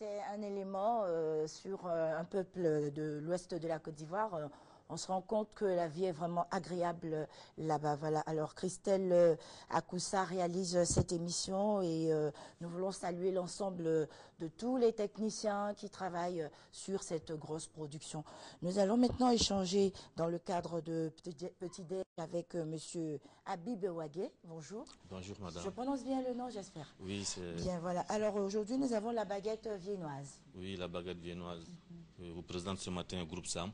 C'était un élément sur un peuple de l'ouest de la Côte d'Ivoire. On se rend compte que la vie est vraiment agréable là-bas. Voilà. Alors Christelle Akoussa réalise cette émission et nous voulons saluer l'ensemble de tous les techniciens qui travaillent sur cette grosse production. Nous allons maintenant échanger dans le cadre de Petit Déj avec Monsieur Habib Ouagué. Bonjour. Bonjour madame. Je prononce bien le nom, j'espère. Oui, c'est... Bien, voilà. Alors aujourd'hui, nous avons la baguette viennoise. Oui, la baguette viennoise. Je vous présente ce matin un groupe Sam.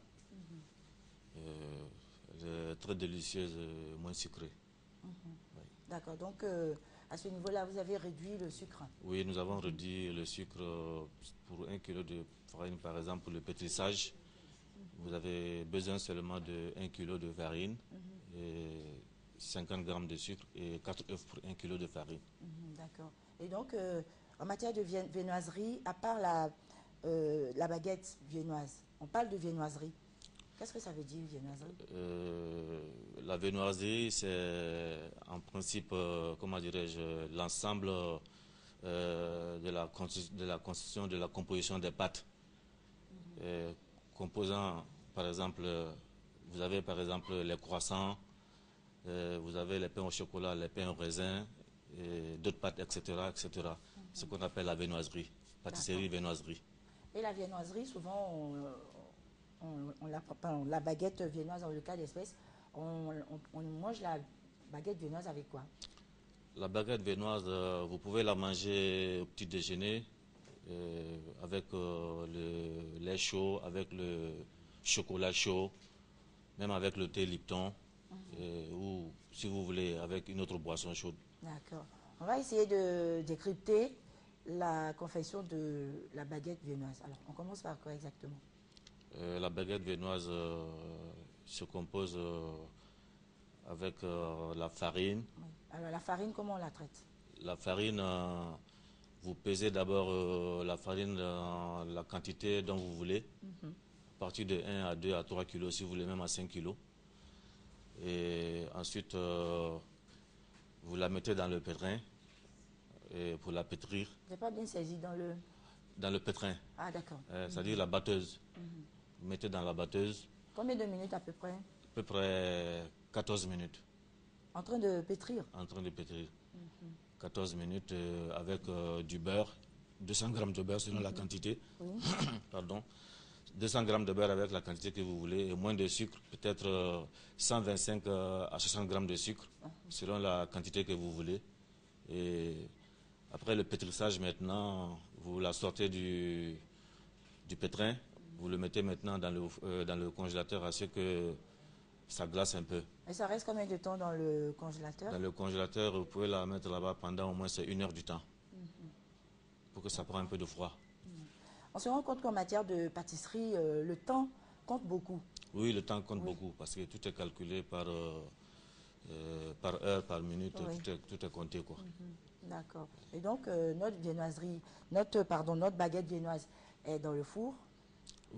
Elle est très délicieuse, moins sucrée. Oui. D'accord. Donc, à ce niveau-là, vous avez réduit le sucre. Oui, nous avons réduit le sucre pour 1 kg de farine, par exemple, pour le pétrissage. Vous avez besoin seulement de 1 kg de farine et 50 g de sucre et 4 œufs pour 1 kg de farine. D'accord. Et donc, en matière de viennoiserie, à part la baguette viennoise, on parle de viennoiserie. Qu'est-ce que ça veut dire, viennoiserie? La viennoiserie, c'est en principe, comment dirais-je, l'ensemble de la constitution, de la composition des pâtes. Composant, par exemple, vous avez par exemple les croissants, vous avez les pains au chocolat, les pains au raisin, d'autres pâtes, etc. etc. Ce qu'on appelle la viennoiserie, pâtisserie, viennoiserie. Et la viennoiserie, souvent, la baguette viennoise, dans le cas d'espèce, on mange la baguette viennoise avec quoi? La baguette viennoise, vous pouvez la manger au petit déjeuner avec le lait chaud, avec le chocolat chaud, même avec le thé Lipton, ou si vous voulez, avec une autre boisson chaude. D'accord. On va essayer de décrypter la confection de la baguette viennoise. Alors, on commence par quoi exactement? La baguette viennoise se compose avec la farine. Oui. Alors, la farine, comment on la traite? La farine, vous pesez d'abord la farine dans la quantité dont vous voulez, à partir de 1 à 2 à 3 kilos, si vous voulez, même à 5 kilos. Et ensuite, vous la mettez dans le pétrin pour la pétrir. Je n'ai pas bien saisi dans le... Dans le pétrin. Ah, d'accord. C'est-à-dire la batteuse. Vous mettez dans la batteuse. Combien de minutes à peu près? À peu près 14 minutes. En train de pétrir? En train de pétrir. 14 minutes avec du beurre, 200 g de beurre selon la quantité. Oui. Pardon. 200 g de beurre avec la quantité que vous voulez et moins de sucre, peut-être 125 à 60 g de sucre selon la quantité que vous voulez. Et après le pétrissage maintenant, vous la sortez du pétrin, vous le mettez maintenant dans le congélateur à ce que ça glace un peu. Et ça reste combien de temps dans le congélateur? Dans le congélateur, vous pouvez la mettre là-bas pendant au moins 1 heure du temps pour que ça prenne un peu de froid. On se rend compte qu'en matière de pâtisserie, le temps compte beaucoup. Oui, le temps compte beaucoup parce que tout est calculé par heure, par minute, tout est compté, quoi. D'accord. Et donc, notre baguette viennoise est dans le four.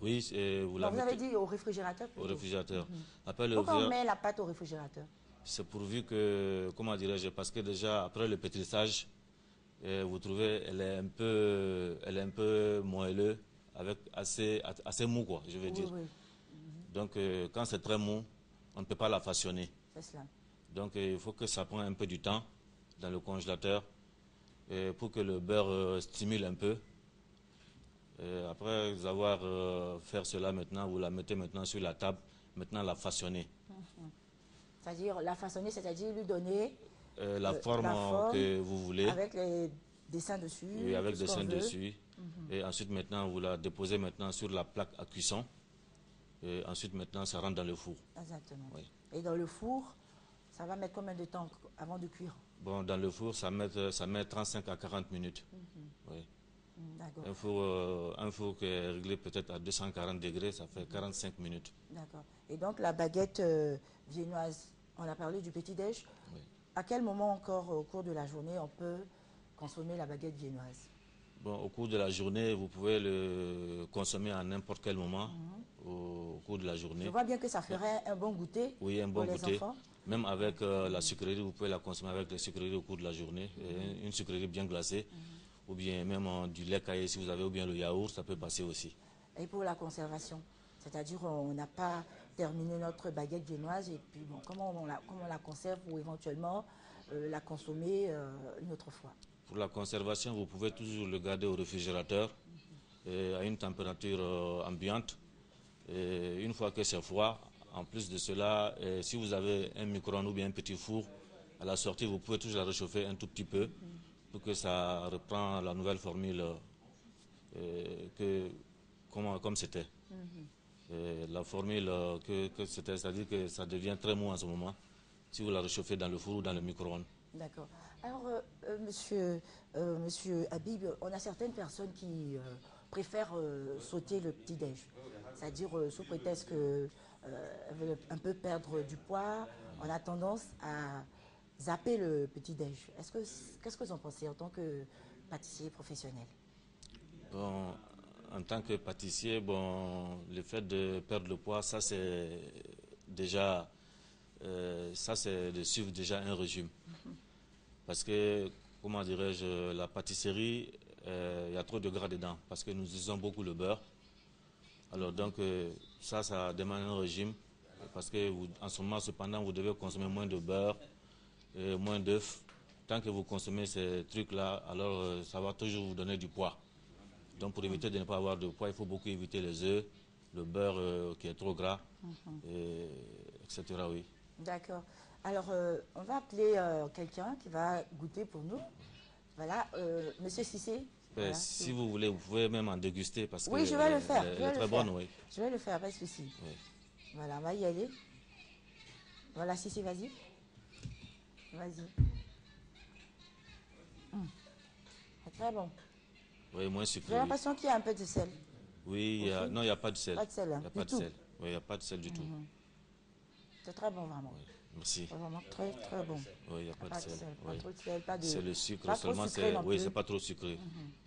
Oui, vous la vous mettez avez dit au réfrigérateur plutôt. au réfrigérateur. Pourquoi on met la pâte au réfrigérateur? C'est pourvu que, comment dirais-je, parce que déjà après le pétrissage, vous trouvez, elle est un peu moelleuse, avec assez mou, quoi, je veux dire. Oui. Donc, quand c'est très mou, on ne peut pas la façonner. C'est cela. Donc, il faut que ça prenne un peu du temps dans le congélateur pour que le beurre stimule un peu. Après avoir fait cela maintenant, vous la mettez maintenant sur la table, maintenant la façonner. C'est-à-dire la façonner, c'est-à-dire lui donner la forme que vous voulez. Avec les dessins dessus. Oui, avec des dessins dessus. Et ensuite maintenant, vous la déposez maintenant sur la plaque à cuisson. Et ensuite maintenant, ça rentre dans le four. Exactement. Oui. Et dans le four, ça va mettre combien de temps avant de cuire? Bon, dans le four, ça met 35 à 40 minutes. Oui. D'accord. Un four qui est réglé peut-être à 240 degrés, ça fait 45 minutes. D'accord. Et donc la baguette viennoise, on a parlé du petit-déj. Oui. À quel moment encore au cours de la journée on peut consommer la baguette viennoise? Bon, au cours de la journée, vous pouvez le consommer à n'importe quel moment au cours de la journée. Je vois bien que ça ferait un bon goûter oui, un bon pour goûter. les enfants. Même avec la sucrerie, vous pouvez la consommer avec les sucreries au cours de la journée. Une sucrerie bien glacée. ou bien même du lait caillé si vous avez, ou bien le yaourt, ça peut passer aussi. Et pour la conservation, c'est-à-dire on n'a pas terminé notre baguette viennoise et puis bon, comment on la conserve ou éventuellement la consommer une autre fois. Pour la conservation, vous pouvez toujours le garder au réfrigérateur à une température ambiante. Et une fois que c'est froid, en plus de cela, si vous avez un micro-ondes ou bien un petit four, à la sortie, vous pouvez toujours la réchauffer un tout petit peu pour que ça reprend la nouvelle formule comme c'était. La formule que c'était, c'est-à-dire que ça devient très mou en ce moment si vous la réchauffez dans le four ou dans le micro-ondes. D'accord. Alors, monsieur Habib, on a certaines personnes qui préfèrent sauter le petit-déj. C'est-à-dire, sous prétexte qu'elles veulent un peu perdre du poids, on a tendance à zapper le petit-déj. Qu'est-ce que vous en pensez en tant que pâtissier professionnel? Bon, en tant que pâtissier, bon, le fait de perdre le poids, ça c'est déjà, ça c'est de suivre déjà un régime. Parce que, comment dirais-je, la pâtisserie, il y a trop de gras dedans, parce que nous utilisons beaucoup le beurre. Alors donc, ça demande un régime, parce que en ce moment, cependant, vous devez consommer moins de beurre, et moins d'œufs. Tant que vous consommez ces trucs-là, alors ça va toujours vous donner du poids. Donc pour éviter de ne pas avoir de poids, il faut beaucoup éviter les œufs, le beurre qui est trop gras, etc. Oui. D'accord. Alors, on va appeler quelqu'un qui va goûter pour nous. Voilà, monsieur Cissé. Voilà. Si vous voulez, vous pouvez même en déguster parce Oui, je vais le faire. elle est très bonne, oui. Je vais le faire, pas de souci. Oui. Voilà, on va y aller. Voilà, Cissé, vas-y. Vas-y. C'est très bon. Oui, moins sucré. J'ai l'impression qu'il y a un peu de sel. Oui, non, il n'y a pas de sel. Pas de sel, hein, Il n'y a pas de sel. Oui, il n'y a pas de sel du tout. C'est très bon, vraiment. Oui, merci. C'est vraiment très, très bon. Oui, il n'y a pas de sel. Pas trop de sel, pas de... C'est le sucre pas seulement. trop sucré non Oui, plus. c'est pas trop sucré.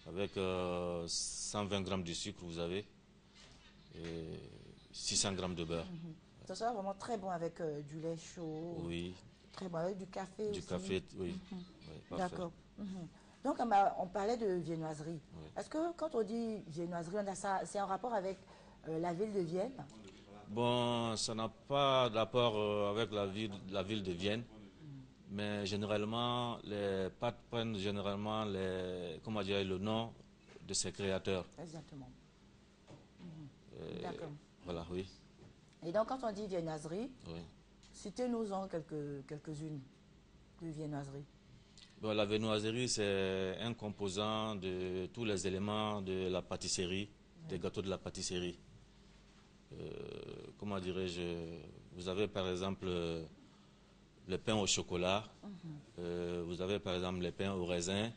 Avec 120 grammes de sucre, vous avez et 600 grammes de beurre. Ça sera vraiment très bon avec du lait chaud. Oui. Très bon, avec du café aussi. Du café, oui. Oui, d'accord. Donc, on parlait de viennoiserie. Oui. Est-ce que quand on dit viennoiserie, c'est en rapport avec la ville de Vienne? Bon, ça n'a pas rapport avec la ville de Vienne, mais généralement, les pâtes prennent généralement le nom de ses créateurs. Exactement. D'accord. Voilà, oui. Et donc, quand on dit viennoiserie, Oui. citez-nous-en quelques-unes de viennoiserie. Bon, la viennoiserie, c'est un composant de tous les éléments de la pâtisserie, des gâteaux de la pâtisserie. Comment dirais-je, vous avez par exemple le pain au chocolat, vous avez par exemple les pains au raisin,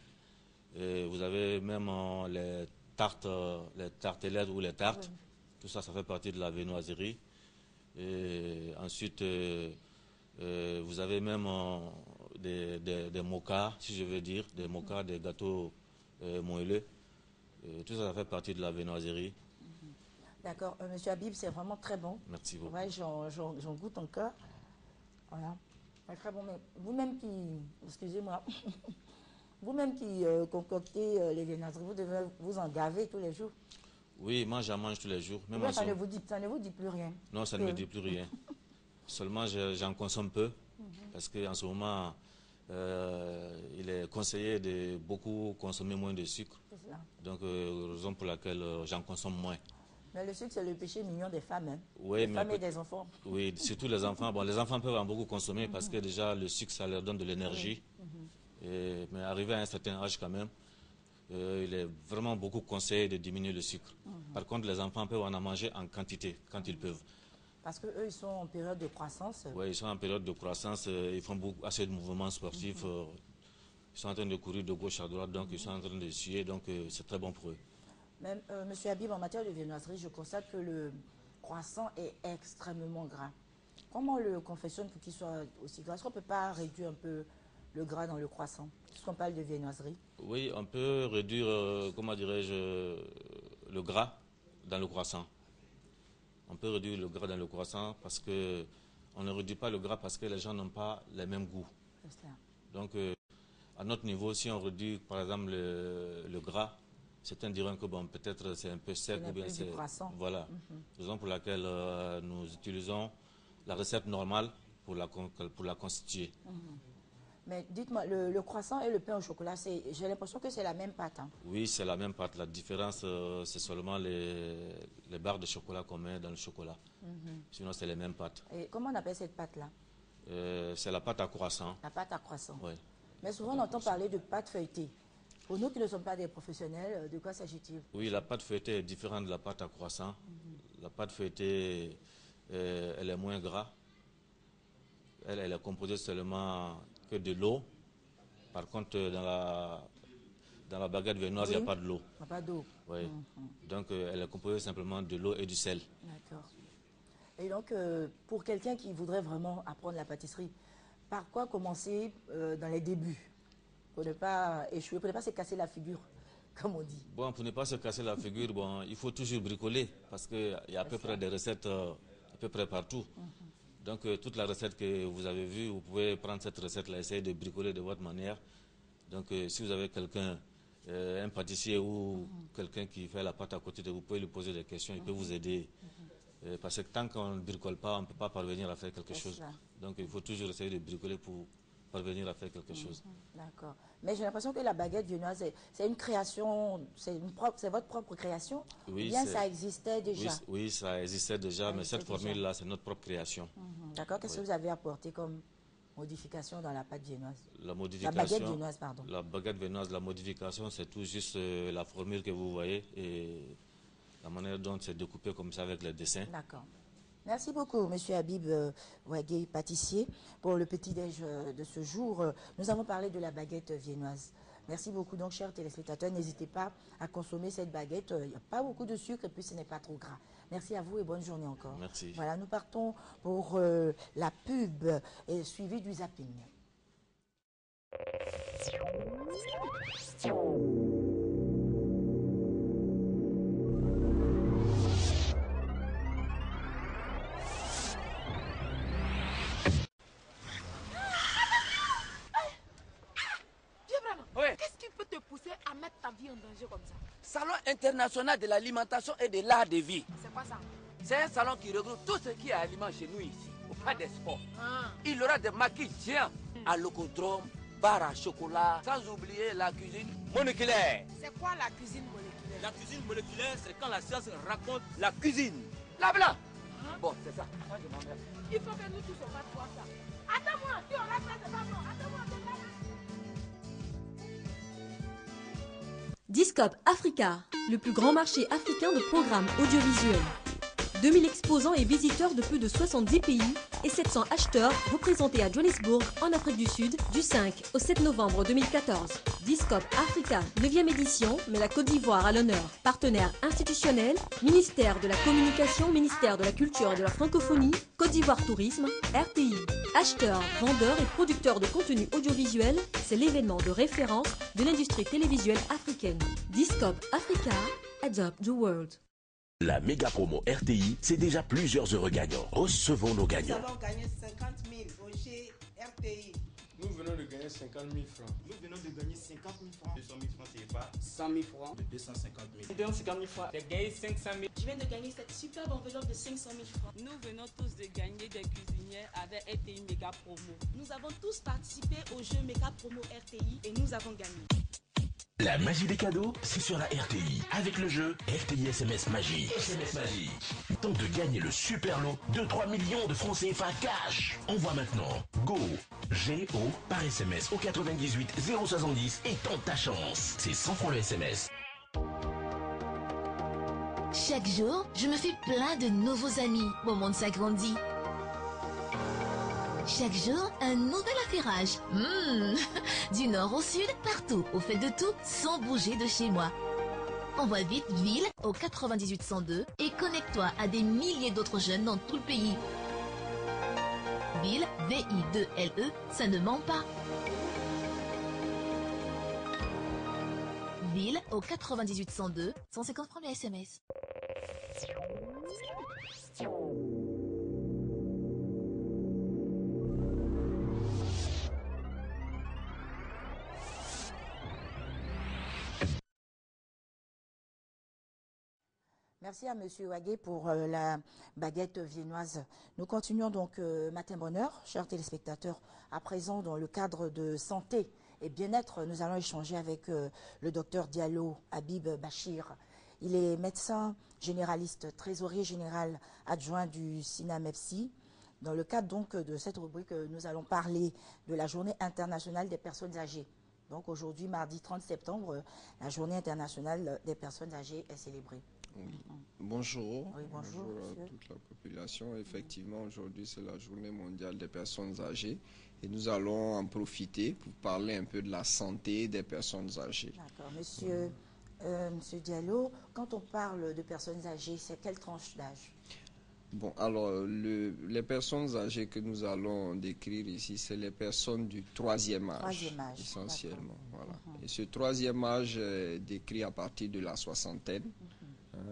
vous avez même les tartelettes ou les tartes, tout ça, ça fait partie de la viennoiserie. Et ensuite, vous avez même des mokas, si je veux dire, des mokas, des gâteaux moelleux. Tout ça, ça fait partie de la viennoiserie. D'accord. Monsieur Habib, c'est vraiment très bon. Merci beaucoup. Ouais, j'en goûte encore. Voilà. C'est très bon. Mais vous-même qui, excusez-moi, vous-même qui concoctez les viennoiseries, vous devez vous en gaver tous les jours. Oui, moi j'en mange tous les jours. Même Ça ne vous dit plus rien. Non, ça ne me dit plus rien. Seulement j'en consomme peu. Parce qu'en ce moment, il est conseillé de beaucoup consommer moins de sucre. C'est ça. Donc, raison pour laquelle j'en consomme moins. Mais le sucre, c'est le péché mignon des femmes. Hein. Oui, des femmes et des enfants. Oui, surtout les enfants. Bon, les enfants peuvent en beaucoup consommer parce que déjà, le sucre, ça leur donne de l'énergie. Mais arrivé à un certain âge quand même, il est vraiment beaucoup conseillé de diminuer le sucre. Par contre, les enfants peuvent en manger en quantité, quand ils peuvent. Parce qu'eux, ils sont en période de croissance. Oui, ils sont en période de croissance, ils font assez de mouvements sportifs. Ils sont en train de courir de gauche à droite, donc ils sont en train de suer, donc c'est très bon pour eux. Même, Monsieur Habib, en matière de viennoiserie, je constate que le croissant est extrêmement gras. Comment on le confectionne pour qu'il soit aussi gras? Est-ce qu'on ne peut pas réduire un peu le gras dans le croissant, puisqu'on parle de viennoiserie? Oui, on peut réduire, comment dirais-je, le gras dans le croissant. On peut réduire le gras dans le croissant parce que on ne réduit pas le gras parce que les gens n'ont pas les mêmes goûts. Donc, À notre niveau, si on réduit par exemple le gras, certains diront que bon, peut-être c'est un peu sec ou bien c'est... Voilà. Raison pour laquelle nous utilisons la recette normale pour la constituer. Mais dites-moi, le croissant et le pain au chocolat, j'ai l'impression que c'est la même pâte. Hein. Oui, c'est la même pâte. La différence, c'est seulement les barres de chocolat qu'on met dans le chocolat. Sinon, c'est les mêmes pâtes. Et comment on appelle cette pâte-là? C'est la pâte à croissant. La pâte à croissant. Oui. Mais souvent, on entend parler de pâte feuilletée. Pour nous qui ne sommes pas des professionnels, de quoi s'agit-il? Oui, la pâte feuilletée est différente de la pâte à croissant. La pâte feuilletée, elle est moins gras. Elle est composée seulement que de l'eau. Par contre, dans la baguette viennoise, il n'y a pas de l'eau. Il n'y a pas d'eau. Oui. Donc, elle est composée simplement de l'eau et du sel. D'accord. Et donc, pour quelqu'un qui voudrait vraiment apprendre la pâtisserie, par quoi commencer dans les débuts? Pour ne pas échouer, pour ne pas se casser la figure, comme on dit. Bon, pour ne pas se casser la figure, bon, il faut toujours bricoler, parce qu'il y a à peu près des recettes à peu près partout. Donc, toute la recette que vous avez vue, vous pouvez prendre cette recette-là, essayer de bricoler de votre manière. Donc, si vous avez quelqu'un, un pâtissier ou quelqu'un qui fait la pâte à côté de vous, pouvez lui poser des questions, il peut vous aider. Parce que tant qu'on ne bricole pas, on ne peut pas parvenir à faire quelque chose. Donc, il faut toujours essayer de bricoler pour parvenir à faire quelque chose. D'accord. Mais j'ai l'impression que la baguette viennoise, c'est une création, c'est votre propre création? Oui, ou bien ça existait déjà? Oui, ça existait déjà, mais cette formule-là, c'est notre propre création. D'accord. Qu'est-ce que vous avez apporté comme modification dans la pâte viennoise? La baguette viennoise, pardon. La baguette viennoise, la modification, c'est tout juste la formule que vous voyez et la manière dont c'est découpé comme ça avec les dessins. D'accord. Merci beaucoup, Monsieur Habib Ouagé, pâtissier, pour le petit-déj de ce jour. Nous avons parlé de la baguette viennoise. Merci beaucoup. Donc, chers téléspectateurs, n'hésitez pas à consommer cette baguette. Il n'y a pas beaucoup de sucre et puis ce n'est pas trop gras. Merci à vous et bonne journée encore. Merci. Voilà, nous partons pour la pub et suivi du zapping. En danger comme ça. Salon international de l'alimentation et de l'art de vie. C'est quoi ça? C'est un salon qui regroupe tout ce qui est aliment chez nous ici, au pas des sports. Ah. Il y aura des maquis géants à l'ocodrome, bar à chocolat, sans oublier la cuisine moléculaire. C'est quoi la cuisine moléculaire? La cuisine moléculaire, c'est quand la science raconte la cuisine. Là, blanc. Bon, c'est ça. Il faut que nous tous on fasse voir ça. Attends-moi, si on reste là, c'est pas bon. Attends-moi, c'est pas là. Discope Africa, le plus grand marché africain de programmes audiovisuels. 2000 exposants et visiteurs de plus de 70 pays et 700 acheteurs représentés à Johannesburg, en Afrique du Sud, du 5 au 7 novembre 2014. Discope Africa, 9e édition, met la Côte d'Ivoire à l'honneur. Partenaire institutionnel, ministère de la Communication, ministère de la Culture et de la Francophonie, Côte d'Ivoire Tourisme, RTI. Acheteurs, vendeurs et producteurs de contenu audiovisuel, c'est l'événement de référence de l'industrie télévisuelle africaine. Discope Africa, Adopt the World. La méga promo RTI, c'est déjà plusieurs heureux gagnants. Recevons nos gagnants. Nous avons gagné 50 000 chez RTI. Nous venons de gagner 50 000 francs. Nous venons de gagner 50 000 francs. 200 000 francs CFA. 100 000 francs. De 250 000. 250 000 francs. J'ai gagné 500 000. Je viens de gagner cette superbe enveloppe de 500 000 francs. Nous venons tous de gagner des cuisinières avec RTI Méga Promo. Nous avons tous participé au jeu Méga Promo RTI et nous avons gagné. La magie des cadeaux, c'est sur la RTI. Avec le jeu RTI SMS Magie. SMS Magie. Tente de gagner le super lot de 3 millions de francs CFA cash. Envoie maintenant GO, G-O, par SMS au 98 070 et tente ta chance. C'est 100 francs le SMS. Chaque jour, je me fais plein de nouveaux amis. Mon monde s'agrandit. Chaque jour, un nouvel affairage. Du nord au sud, partout, au fait de tout, sans bouger de chez moi. Envoie vite ville au 98 102 et connecte-toi à des milliers d'autres jeunes dans tout le pays. Ville, V-I-2-L-E, ça ne ment pas. Ville au 98 102, 150 francs le SMS. Merci à M. Wagué pour la baguette viennoise. Nous continuons donc Matin Bonheur, chers téléspectateurs. À présent, dans le cadre de santé et bien-être, nous allons échanger avec le docteur Diallo Habib Bachir. Il est médecin généraliste, trésorier général adjoint du SINAMEPSI. Dans le cadre donc de cette rubrique, nous allons parler de la Journée internationale des personnes âgées. Donc aujourd'hui, mardi 30 septembre, la Journée internationale des personnes âgées est célébrée. Oui. Bonjour. Oui, bonjour à toute la population. Effectivement, aujourd'hui, c'est la Journée mondiale des personnes âgées. Et nous allons en profiter pour parler un peu de la santé des personnes âgées. D'accord. Monsieur Diallo, quand on parle de personnes âgées, c'est quelle tranche d'âge? Bon, alors, les personnes âgées que nous allons décrire ici, c'est les personnes du troisième âge, essentiellement. Voilà. Et ce troisième âge est décrit à partir de la soixantaine,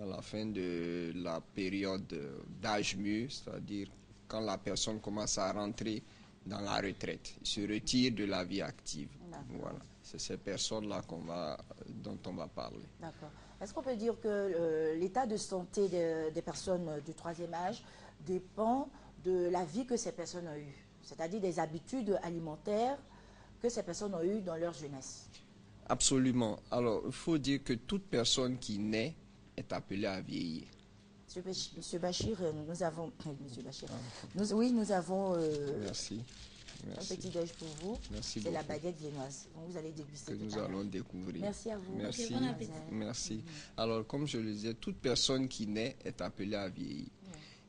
à la fin de la période d'âge mûr, c'est-à-dire quand la personne commence à rentrer dans la retraite, se retire de la vie active. Voilà. C'est ces personnes-là dont on va parler. D'accord. Est-ce qu'on peut dire que l'état de santé des personnes du troisième âge dépend de la vie que ces personnes ont eue, c'est-à-dire des habitudes alimentaires que ces personnes ont eues dans leur jeunesse? Absolument. Alors, il faut dire que toute personne qui naît est appelée à vieillir. Monsieur Bachir, nous avons... Monsieur Bachir, nous avons... Merci. Un petit déj pour vous. Merci beaucoup. C'est la baguette viennoise. Donc vous allez déguster. Que nous allons découvrir. Merci à vous. Merci. Merci. Alors, comme je le disais, toute personne qui naît est appelée à vieillir.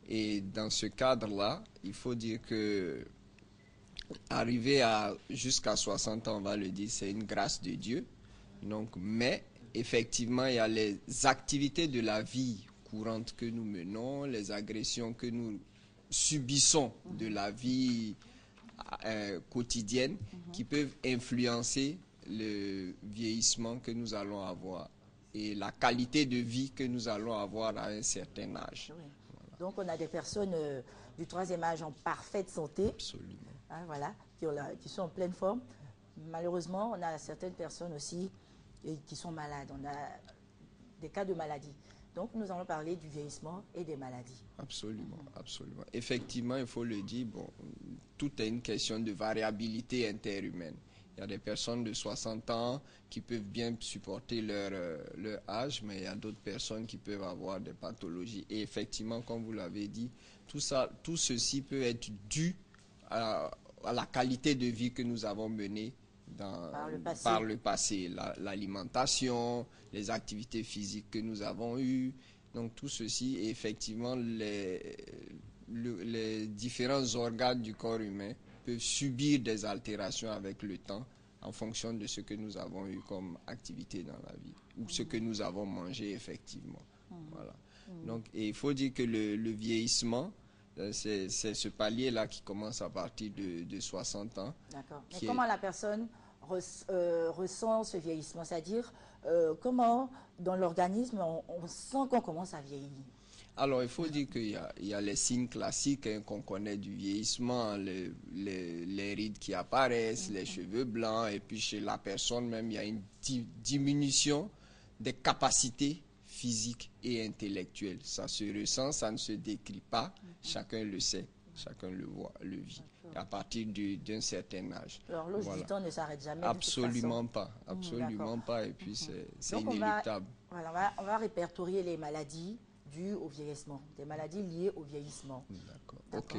Et dans ce cadre-là, il faut dire que arriver jusqu'à 60 ans, on va le dire, c'est une grâce de Dieu. Donc, mais effectivement, il y a les activités de la vie courante que nous menons, les agressions que nous subissons de la vie quotidienne qui peuvent influencer le vieillissement que nous allons avoir et la qualité de vie que nous allons avoir à un certain âge. Oui. Voilà. Donc on a des personnes du troisième âge en parfaite santé. Absolument. Hein, voilà, qui sont en pleine forme. Malheureusement, on a certaines personnes aussi qui sont malades. On a des cas de maladie. Donc, nous allons parler du vieillissement et des maladies. Absolument, absolument. Effectivement, il faut le dire, bon, tout est une question de variabilité interhumaine. Il y a des personnes de 60 ans qui peuvent bien supporter leur âge, mais il y a d'autres personnes qui peuvent avoir des pathologies. Et effectivement, comme vous l'avez dit, tout ceci peut être dû à la qualité de vie que nous avons menée par le passé, l'alimentation, les activités physiques que nous avons eues. Donc tout ceci, et effectivement, les différents organes du corps humain peuvent subir des altérations avec le temps en fonction de ce que nous avons eu comme activité dans la vie ou ce que nous avons mangé effectivement. Voilà. Donc, et il faut dire que le vieillissement, c'est ce palier-là qui commence à partir de 60 ans. D'accord. Mais comment la personne ressent ce vieillissement? C'est-à-dire, comment dans l'organisme on sent qu'on commence à vieillir? Alors, il faut dire qu'il y a les signes classiques qu'on connaît du vieillissement, les rides qui apparaissent, les cheveux blancs, et puis chez la personne même, il y a une diminution des capacités physiques et intellectuelles. Ça se ressent, ça ne se décrit pas, chacun le sait, chacun le voit, le vit, à partir d'un certain âge. Alors, l'os du temps ne s'arrête jamais. Absolument pas, absolument pas, et puis c'est inéluctable. On va répertorier les maladies dues au vieillissement, des maladies liées au vieillissement. D'accord. Ok.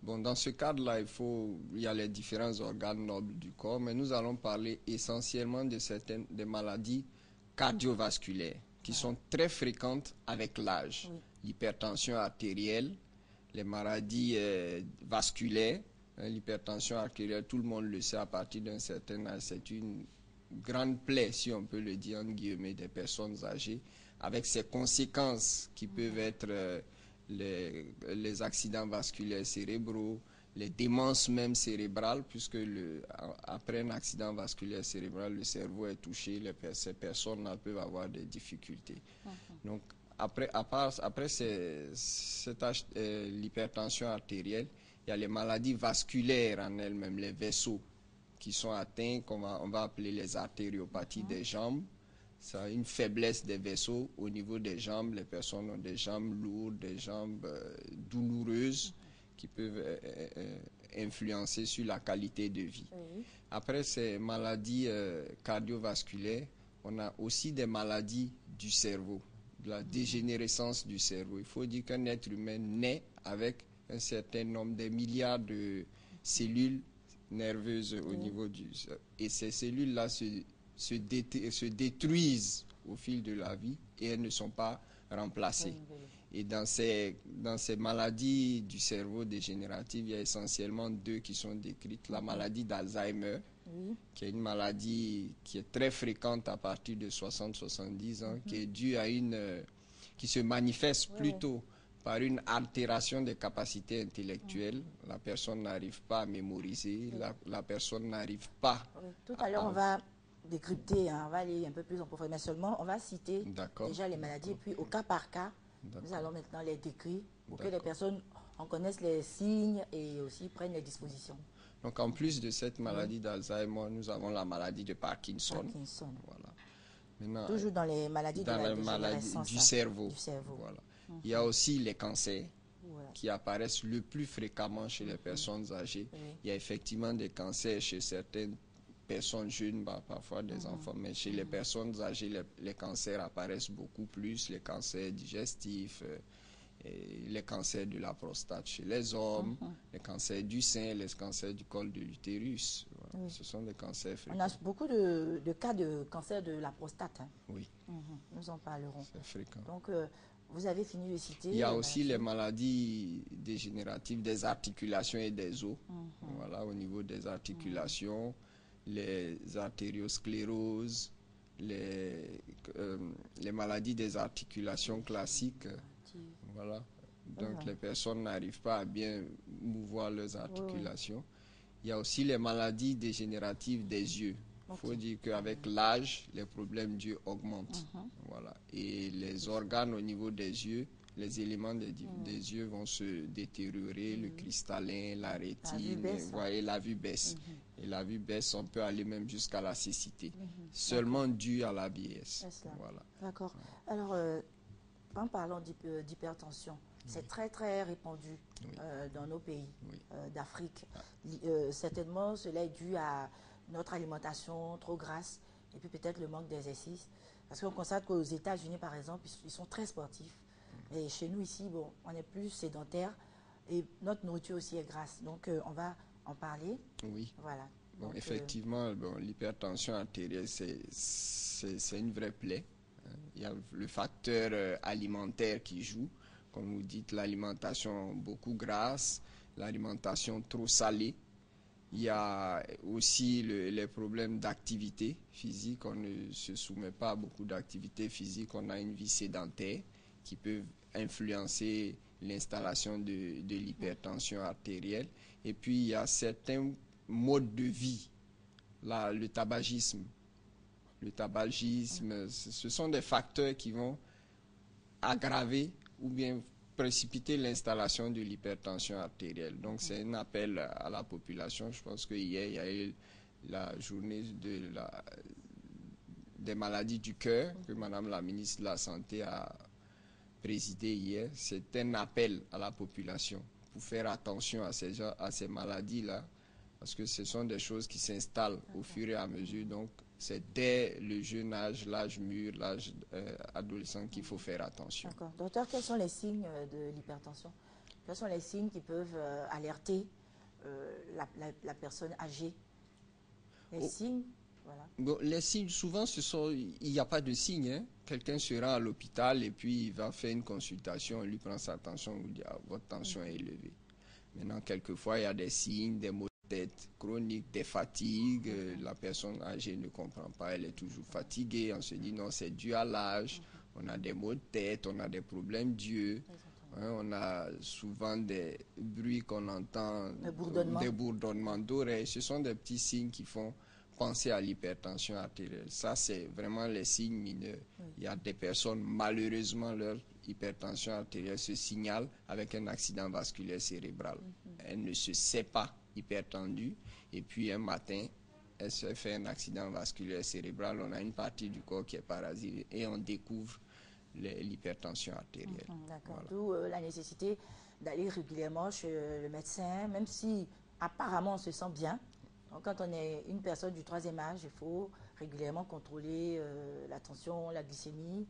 Bon, dans ce cadre-là, il y a les différents organes nobles du corps, mais nous allons parler essentiellement des maladies cardiovasculaires qui sont très fréquentes avec l'âge. Oui. L'hypertension artérielle, les maladies vasculaires, l'hypertension artérielle, tout le monde le sait à partir d'un certain âge, c'est une grande plaie, si on peut le dire, en guillemets, des personnes âgées, avec ses conséquences qui peuvent être les accidents vasculaires cérébraux, les démences même cérébrales, puisque après un accident vasculaire cérébral, le cerveau est touché, ces personnes-là peuvent avoir des difficultés. Donc, après l'hypertension artérielle, il y a les maladies vasculaires en elles-mêmes, les vaisseaux qui sont atteints, on va appeler les artériopathies des jambes, Ça a une faiblesse des vaisseaux au niveau des jambes. Les personnes ont des jambes lourdes, des jambes douloureuses qui peuvent influencer sur la qualité de vie. Après ces maladies cardiovasculaires, on a aussi des maladies du cerveau, de la dégénérescence du cerveau. Il faut dire qu'un être humain naît avec un certain nombre, des milliards de cellules nerveuses au niveau du cerveau. Et ces cellules-là se détruisent au fil de la vie et elles ne sont pas remplacées. Et dans ces maladies du cerveau dégénératives, il y a essentiellement deux qui sont décrites. La maladie d'Alzheimer, qui est une maladie qui est très fréquente à partir de 60-70 ans, qui est due à qui se manifeste plutôt par une altération des capacités intellectuelles. La personne n'arrive pas à mémoriser, la personne n'arrive pas. Tout à l'heure, on va décrypter, on va aller un peu plus en profondeur, mais seulement on va citer déjà les maladies, et puis au cas par cas, nous allons maintenant les décrire pour que les personnes en connaissent les signes et aussi prennent les dispositions. Donc en plus de cette maladie d'Alzheimer, nous avons la maladie de Parkinson. Voilà. Maintenant, toujours dans les maladies du cerveau. Voilà. Il y a aussi les cancers qui apparaissent le plus fréquemment chez les personnes âgées. Il y a effectivement des cancers chez certaines personnes jeunes, parfois des enfants, mais chez les personnes âgées, les cancers apparaissent beaucoup plus, les cancers digestifs, les cancers de la prostate chez les hommes, les cancers du sein, les cancers du col de l'utérus. Voilà. Ce sont des cancers fréquents. On a beaucoup de cas de cancer de la prostate. Oui. Nous en parlerons. C'est fréquent. Donc, vous avez fini de citer. Il y a aussi les maladies dégénératives des articulations et des os. Voilà, au niveau des articulations, les artérioscléroses, les maladies des articulations classiques. Voilà. Donc les personnes n'arrivent pas à bien mouvoir leurs articulations. Il y a aussi les maladies dégénératives des yeux. Il faut dire qu'avec l'âge, les problèmes d'yeux augmentent. Voilà. Et les organes au niveau des yeux, les éléments des yeux vont se détériorer, le cristallin, la rétine, la vue baisse. Et la vue baisse, on peut aller même jusqu'à la cécité, seulement dû à la vieillesse. Voilà. D'accord. Alors, en parlant d'hypertension, c'est très très répandu dans nos pays d'Afrique. Certainement, cela est dû à notre alimentation trop grasse et puis peut-être le manque d'exercice. Parce qu'on constate qu'aux États-Unis, par exemple, ils sont très sportifs. Et chez nous, ici, bon, on est plus sédentaire et notre nourriture aussi est grasse. Donc, on va en parler. Oui. Voilà. Bon, donc, effectivement, l'hypertension artérielle, c'est une vraie plaie. Il y a le facteur alimentaire qui joue. Comme vous dites, l'alimentation beaucoup grasse, l'alimentation trop salée. Il y a aussi les problèmes d'activité physique. On ne se soumet pas à beaucoup d'activités physiques. On a une vie sédentaire qui peut influencer l'installation de l'hypertension artérielle. Et puis, il y a certains modes de vie. Là, le tabagisme. Le tabagisme, ce sont des facteurs qui vont aggraver ou bien précipiter l'installation de l'hypertension artérielle. Donc, c'est un appel à la population. Je pense qu'hier, il y a eu la journée des maladies du cœur que Madame la ministre de la Santé a présidé hier. C'est un appel à la population pour faire attention à ces maladies-là, parce que ce sont des choses qui s'installent au fur et à mesure. Donc, c'est dès le jeune âge, l'âge mûr, l'âge adolescent qu'il faut faire attention. D'accord. Docteur, quels sont les signes de l'hypertension? Quels sont les signes qui peuvent alerter la personne âgée? Les signes, voilà. Bon, les signes, souvent, il n'y a pas de signes. Hein. Quelqu'un se rend à l'hôpital et puis il va faire une consultation, on lui prend sa tension, on lui dit votre tension est élevée. Maintenant, quelquefois, il y a des signes, des maux de tête chroniques, des fatigues. La personne âgée ne comprend pas, elle est toujours fatiguée. On se dit non, c'est dû à l'âge. On a des maux de tête, on a des problèmes d'yeux. Hein, on a souvent des bruits qu'on entend, des bourdonnements d'oreilles. Ce sont des petits signes qui font penser à l'hypertension artérielle. Ça, c'est vraiment les signes mineurs. Il y a des personnes, malheureusement, leur hypertension artérielle se signale avec un accident vasculaire cérébral. Elle ne se sait pas hypertendue et puis un matin, elle se fait un accident vasculaire cérébral, on a une partie du corps qui est paralysée et on découvre l'hypertension artérielle. D'accord. D'où la nécessité d'aller régulièrement chez le médecin, même si apparemment on se sent bien. Donc, quand on est une personne du 3e âge, il faut régulièrement contrôler la tension, la glycémie,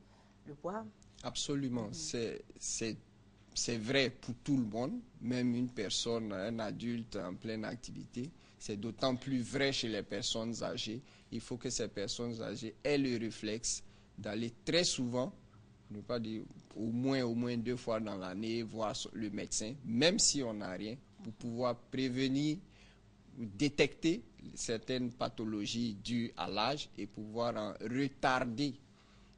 le poids. Absolument. C'est vrai pour tout le monde, même une personne, un adulte en pleine activité. C'est d'autant plus vrai chez les personnes âgées. Il faut que ces personnes âgées aient le réflexe d'aller très souvent, ne pas dire au moins 2 fois dans l'année, voir le médecin, même si on n'a rien, pour pouvoir prévenir, détecter certaines pathologies dues à l'âge et pouvoir en retarder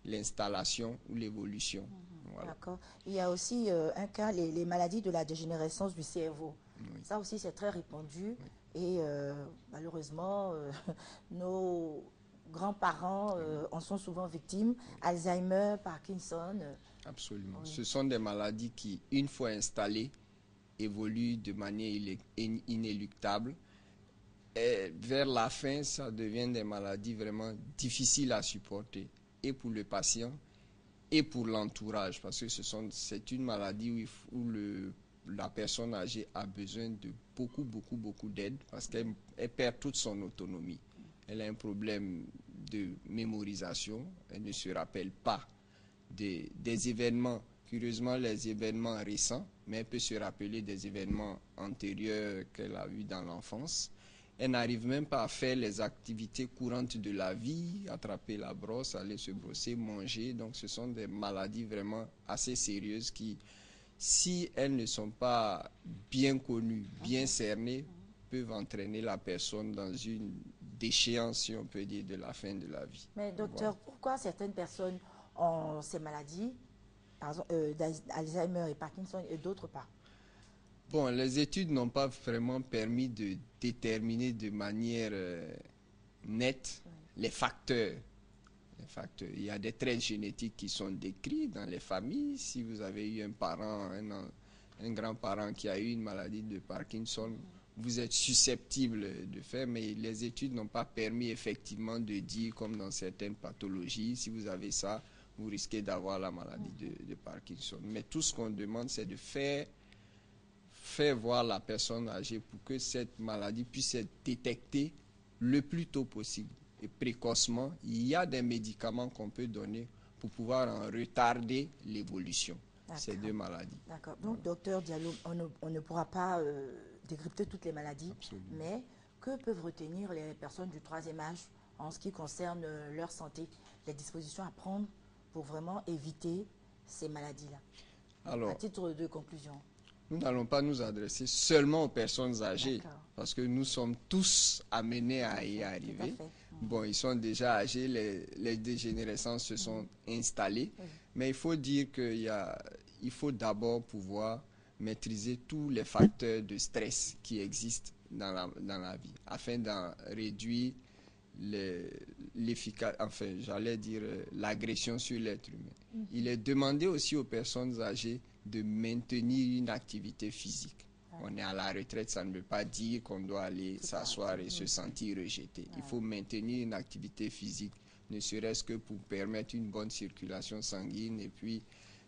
l'installation ou l'évolution. Voilà. D'accord. Il y a aussi un cas, les maladies de la dégénérescence du cerveau. Oui. Ça aussi, c'est très répandu. Oui. Et malheureusement, nos grands-parents en sont souvent victimes. Alzheimer, Parkinson. Absolument. Oui. Ce sont des maladies qui, une fois installées, évoluent de manière inéluctable. Et vers la fin, ça devient des maladies vraiment difficiles à supporter, et pour le patient, et pour l'entourage, parce que c'est une maladie où la personne âgée a besoin de beaucoup d'aide, parce qu'elle perd toute son autonomie. Elle a un problème de mémorisation, elle ne se rappelle pas des événements, curieusement les événements récents, mais elle peut se rappeler des événements antérieurs qu'elle a eus dans l'enfance. Elle n'arrive même pas à faire les activités courantes de la vie, attraper la brosse, aller se brosser, manger. Donc ce sont des maladies vraiment assez sérieuses qui, si elles ne sont pas bien connues, bien cernées, peuvent entraîner la personne dans une déchéance, si on peut dire, de la fin de la vie. Mais docteur, pourquoi certaines personnes ont ces maladies, par exemple Alzheimer et Parkinson, et d'autres pas? Bon, les études n'ont pas vraiment permis de déterminer de manière nette les facteurs. Il y a des traits génétiques qui sont décrits dans les familles. Si vous avez eu un parent, un grand-parent qui a eu une maladie de Parkinson, vous êtes susceptible de faire, mais les études n'ont pas permis effectivement de dire, comme dans certaines pathologies, si vous avez ça, vous risquez d'avoir la maladie de Parkinson. Mais tout ce qu'on demande, c'est de faire voir la personne âgée pour que cette maladie puisse être détectée le plus tôt possible et précocement. Il y a des médicaments qu'on peut donner pour pouvoir en retarder l'évolution de ces 2 maladies. D'accord. Donc, docteur Diallo, on ne pourra pas décrypter toutes les maladies. Absolument. Mais que peuvent retenir les personnes du 3e âge en ce qui concerne leur santé, les dispositions à prendre pour vraiment éviter ces maladies-là? Alors, à titre de conclusion. Nous n'allons pas nous adresser seulement aux personnes âgées, parce que nous sommes tous amenés à y arriver. Bon, ils sont déjà âgés, les dégénérescences se sont installées, mais il faut dire qu'il faut d'abord pouvoir maîtriser tous les facteurs de stress qui existent dans la vie, afin d'en réduire l'agression sur l'être humain. Il est demandé aussi aux personnes âgées de maintenir une activité physique. On est à la retraite, ça ne veut pas dire qu'on doit aller s'asseoir et se sentir rejeté. Il faut maintenir une activité physique, ne serait-ce que pour permettre une bonne circulation sanguine et puis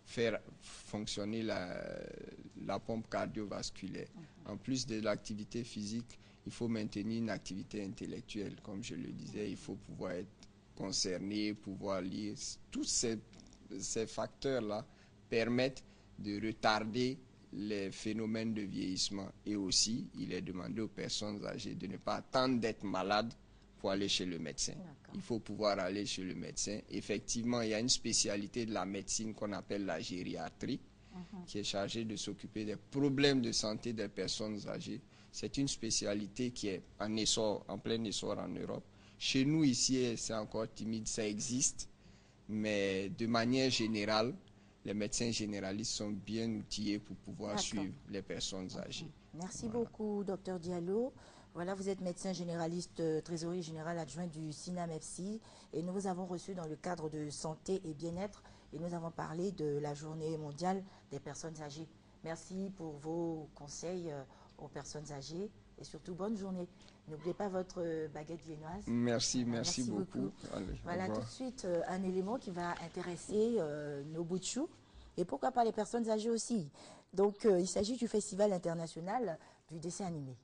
faire fonctionner la pompe cardiovasculaire. En plus de l'activité physique, il faut maintenir une activité intellectuelle. Comme je le disais, il faut pouvoir être concerné, pouvoir lire. Tous ces facteurs-là permettent de retarder les phénomènes de vieillissement. Et aussi, il est demandé aux personnes âgées de ne pas attendre d'être malades pour aller chez le médecin. Il faut pouvoir aller chez le médecin. Effectivement, il y a une spécialité de la médecine qu'on appelle la gériatrie, qui est chargée de s'occuper des problèmes de santé des personnes âgées. C'est une spécialité qui est en plein essor en Europe. Chez nous, ici, c'est encore timide, ça existe. Mais de manière générale, les médecins généralistes sont bien outillés pour pouvoir suivre les personnes âgées. Merci beaucoup, docteur Diallo. Voilà, vous êtes médecin généraliste, trésorier général adjoint du SINAM-FC, et nous vous avons reçu dans le cadre de santé et bien-être, et nous avons parlé de la journée mondiale des personnes âgées. Merci pour vos conseils aux personnes âgées, et surtout bonne journée. N'oubliez pas votre baguette viennoise. Merci beaucoup. Allez, voilà tout de suite un élément qui va intéresser nos bouts de chou et pourquoi pas les personnes âgées aussi. Donc il s'agit du Festival international du dessin animé.